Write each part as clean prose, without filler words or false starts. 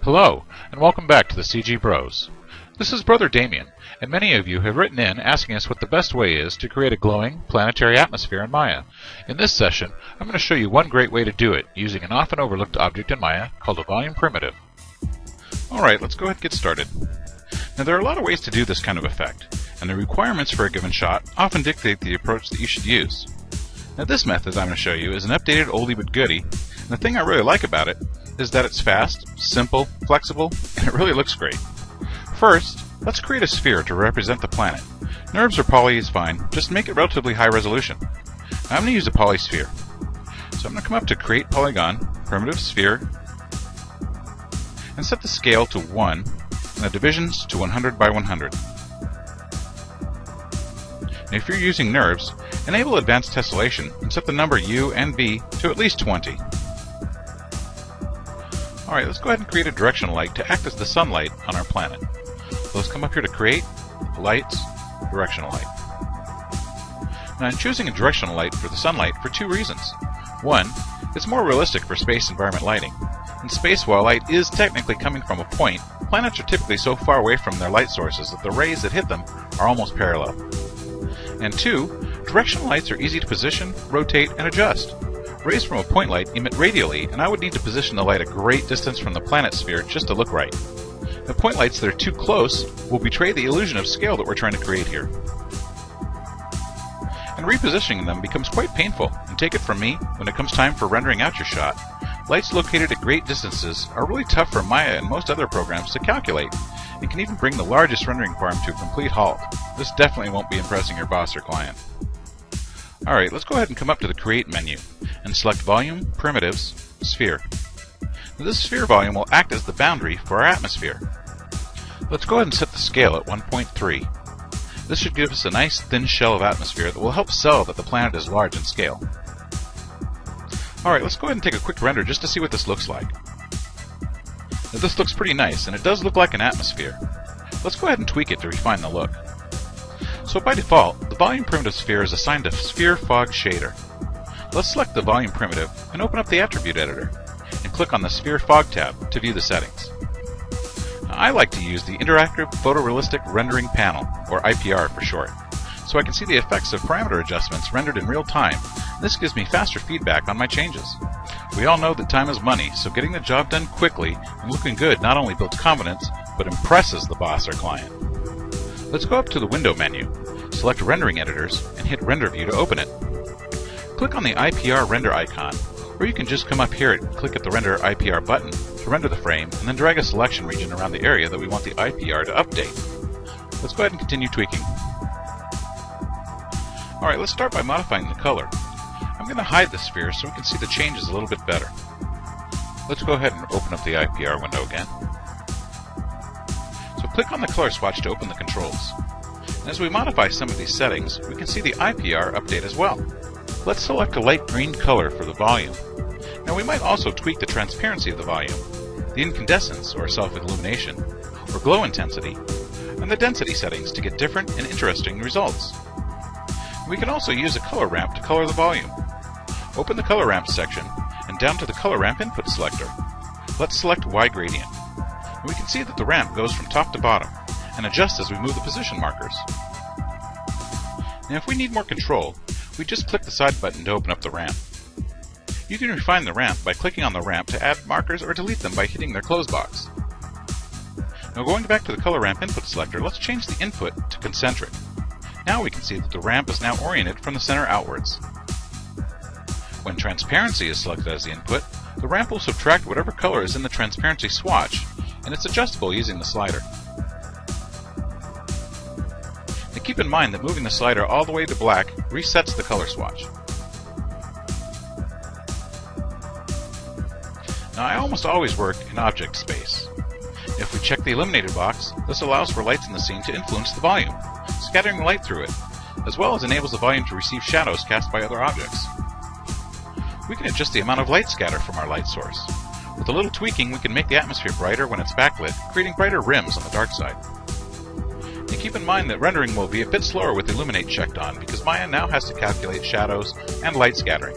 Hello, and welcome back to the TheCGBros. This is Brother Damien, and many of you have written in asking us what the best way is to create a glowing planetary atmosphere in Maya. In this session, I'm going to show you one great way to do it using an often overlooked object in Maya called a volume primitive. Alright, let's go ahead and get started. Now there are a lot of ways to do this kind of effect, and the requirements for a given shot often dictate the approach that you should use. Now this method I'm going to show you is an updated oldie but goodie, and the thing I really like about it is that it's fast, simple, flexible, and it really looks great. First, let's create a sphere to represent the planet. NURBS or poly is fine, just make it relatively high resolution. Now I'm going to use a polysphere. So I'm going to come up to Create Polygon, Primitive Sphere, and set the scale to 1, and the divisions to 100 by 100. And if you're using NURBS, enable Advanced Tessellation and set the number U and B to at least 20. Alright, let's go ahead and create a directional light to act as the sunlight on our planet. So let's come up here to Create, Lights, Directional Light. Now I'm choosing a directional light for the sunlight for two reasons. One, it's more realistic for space environment lighting. In space, while light is technically coming from a point, planets are typically so far away from their light sources that the rays that hit them are almost parallel. And two, directional lights are easy to position, rotate, and adjust. Rays from a point light emit radially, and I would need to position the light a great distance from the planet sphere just to look right. The point lights that are too close will betray the illusion of scale that we're trying to create here. And repositioning them becomes quite painful, and take it from me, when it comes time for rendering out your shot, lights located at great distances are really tough for Maya and most other programs to calculate, and can even bring the largest rendering farm to a complete halt. This definitely won't be impressing your boss or client. Alright, let's go ahead and come up to the Create menu, and select Volume, Primitives, Sphere. Now, this sphere volume will act as the boundary for our atmosphere. Let's go ahead and set the scale at 1.3. This should give us a nice thin shell of atmosphere that will help sell that the planet is large in scale. Alright, let's go ahead and take a quick render just to see what this looks like. Now, this looks pretty nice, and it does look like an atmosphere. Let's go ahead and tweak it to refine the look. So by default, the volume primitive sphere is assigned a Sphere Fog shader. Let's select the volume primitive and open up the attribute editor, and click on the Sphere Fog tab to view the settings. Now, I like to use the Interactive Photorealistic Rendering Panel, or IPR for short, so I can see the effects of parameter adjustments rendered in real time. This gives me faster feedback on my changes. We all know that time is money, so getting the job done quickly and looking good not only builds confidence, but impresses the boss or client. Let's go up to the Window menu, select Rendering Editors, and hit Render View to open it. Click on the IPR render icon, or you can just come up here and click at the Render IPR button to render the frame, and then drag a selection region around the area that we want the IPR to update. Let's go ahead and continue tweaking. Alright, let's start by modifying the color. I'm going to hide the sphere so we can see the changes a little bit better. Let's go ahead and open up the IPR window again. So click on the color swatch to open the controls. And as we modify some of these settings, we can see the IPR update as well. Let's select a light green color for the volume. Now we might also tweak the transparency of the volume, the incandescence or self-illumination, or glow intensity, and the density settings to get different and interesting results. We can also use a color ramp to color the volume. Open the color ramp section and down to the color ramp input selector. Let's select Y gradient. And we can see that the ramp goes from top to bottom and adjusts as we move the position markers. Now if we need more control, we just click the side button to open up the ramp. You can refine the ramp by clicking on the ramp to add markers or delete them by hitting their close box. Now going back to the color ramp input selector, let's change the input to concentric. Now we can see that the ramp is now oriented from the center outwards. When transparency is selected as the input, the ramp will subtract whatever color is in the transparency swatch, and it's adjustable using the slider. Now keep in mind that moving the slider all the way to black resets the color swatch. Now I almost always work in object space. If we check the Eliminator box, this allows for lights in the scene to influence the volume, scattering light through it, as well as enables the volume to receive shadows cast by other objects. We can adjust the amount of light scatter from our light source. With a little tweaking, we can make the atmosphere brighter when it's backlit, creating brighter rims on the dark side. And keep in mind that rendering will be a bit slower with Illuminate checked on, because Maya now has to calculate shadows and light scattering.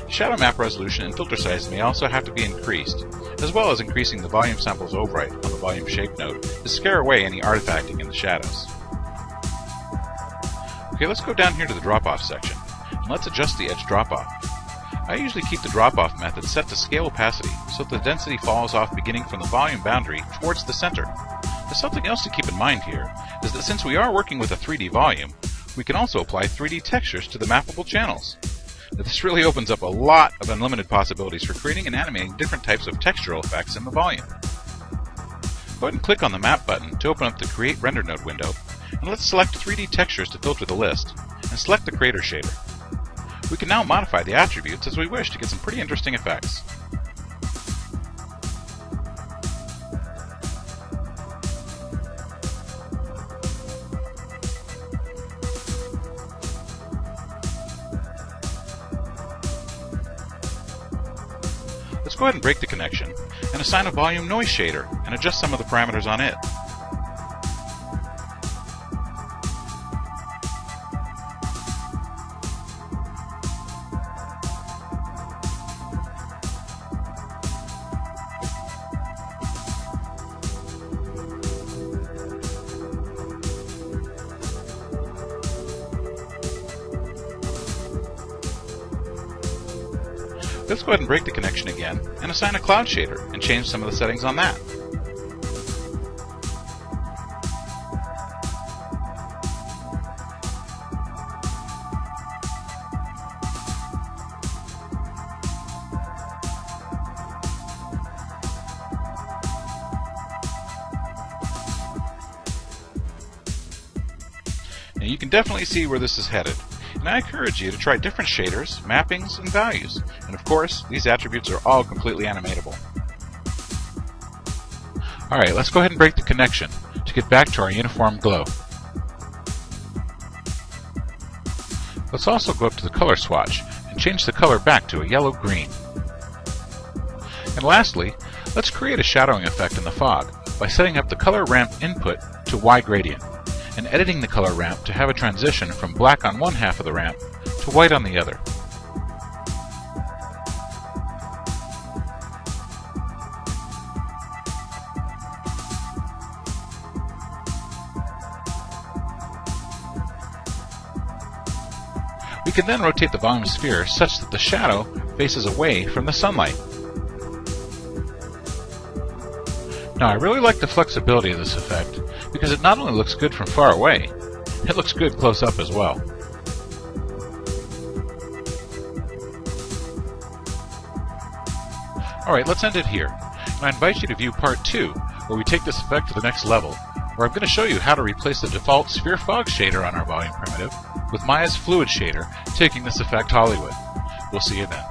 Shadow map resolution and filter size may also have to be increased, as well as increasing the volume sample's overwrite on the volume shape node to scare away any artifacting in the shadows. Okay, let's go down here to the drop-off section, and let's adjust the edge drop-off. I usually keep the drop-off method set to scale opacity so that the density falls off beginning from the volume boundary towards the center. There's something else to keep in mind here, is that since we are working with a 3D volume, we can also apply 3D textures to the mappable channels. Now, this really opens up a lot of unlimited possibilities for creating and animating different types of textural effects in the volume. Go ahead and click on the Map button to open up the Create Render Node window, and let's select 3D textures to filter the list, and select the Crater shader. We can now modify the attributes as we wish to get some pretty interesting effects. Let's go ahead and break the connection and assign a volume noise shader and adjust some of the parameters on it. Let's go ahead and break the connection again and assign a cloud shader and change some of the settings on that. Now you can definitely see where this is headed, and I encourage you to try different shaders, mappings, and values. And of course, these attributes are all completely animatable. Alright, let's go ahead and break the connection to get back to our uniform glow. Let's also go up to the color swatch and change the color back to a yellow-green. And lastly, let's create a shadowing effect in the fog by setting up the color ramp input to Y gradient, and editing the color ramp to have a transition from black on one half of the ramp to white on the other. We can then rotate the volume sphere such that the shadow faces away from the sunlight. Now I really like the flexibility of this effect because it not only looks good from far away, it looks good close up as well. Alright, let's end it here, and I invite you to view part 2, where we take this effect to the next level, where I'm going to show you how to replace the default sphere fog shader on our volume primitive with Maya's fluid shader, taking this effect Hollywood. We'll see you then.